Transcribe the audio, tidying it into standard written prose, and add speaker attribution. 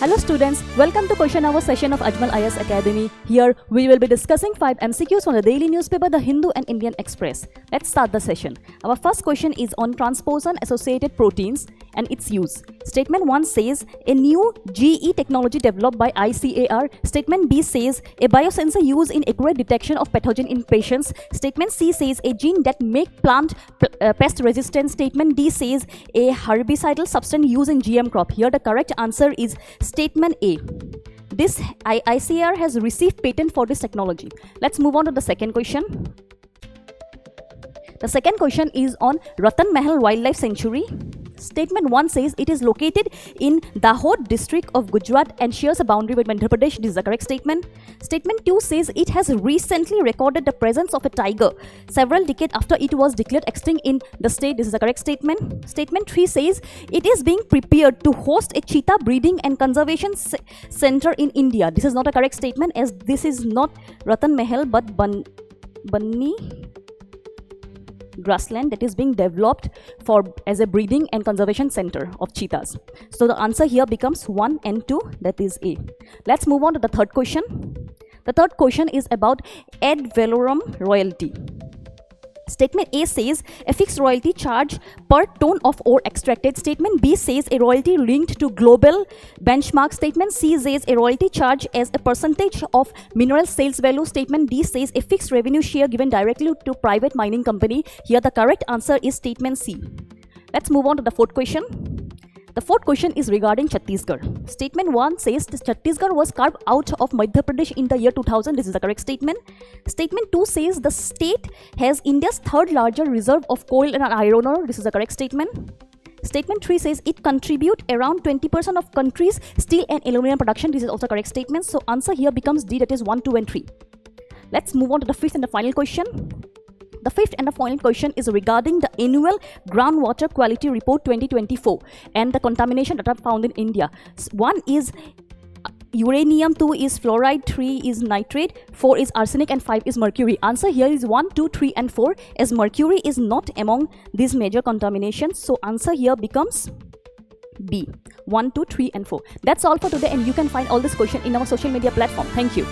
Speaker 1: Hello students, welcome to question hour session of Ajmal IAS Academy. Here we will be discussing 5 MCQs from the daily newspaper The Hindu and Indian Express. Let's start the session. Our first question is on transposon associated proteins and its use. Statement 1 says a new GE technology developed by ICAR. Statement B says a biosensor used in accurate detection of pathogen in patients. Statement C says a gene that make plant pest resistant. Statement D says a herbicidal substance used in GM crop. Here the correct answer is statement A. This ICAR has received patent for this technology. Let's move on to the second question. The second question is on Ratan Mahal Wildlife Sanctuary. Statement 1 says it is located in Dahod district of Gujarat and shares a boundary with Madhya Pradesh. This is the correct statement. Statement 2 says it has recently recorded the presence of a tiger several decades after it was declared extinct in the state. This is the correct statement. Statement 3 says it is being prepared to host a cheetah breeding and conservation center in India. This is not a correct statement as this is not Ratan Mahal but Bunny grassland that is being developed as a breeding and conservation center of cheetahs. So the answer here becomes 1 and 2, that is A. Let's move on to the third question. The third question is about ad valorem royalty. Statement A says a fixed royalty charge per ton of ore extracted. Statement B says a royalty linked to global benchmark. Statement C says a royalty charge as a percentage of mineral sales value. Statement D says a fixed revenue share given directly to private mining company. Here the correct answer is statement C. Let's move on to the fourth question. The fourth question is regarding Chhattisgarh. Statement 1 says Chhattisgarh was carved out of Madhya Pradesh in the year 2000. This is the correct statement. Statement 2 says the state has India's third largest reserve of coal and iron ore. This is the correct statement. Statement 3 says it contributes around 20% of country's steel and aluminum production. This is also correct statement. So answer here becomes D, that is 1, 2 and 3. Let's move on to the fifth and the final question. The fifth and the final question is regarding the annual groundwater quality report 2024 and the contamination that are found in India. 1 is uranium, 2 is fluoride, 3 is nitrate, 4 is arsenic and 5 is mercury. Answer here is 1, 2, 3 and 4 as mercury is not among these major contaminations. So answer here becomes B, 1, 2, 3 and 4. That's all for today and you can find all this question in our social media platform. Thank you.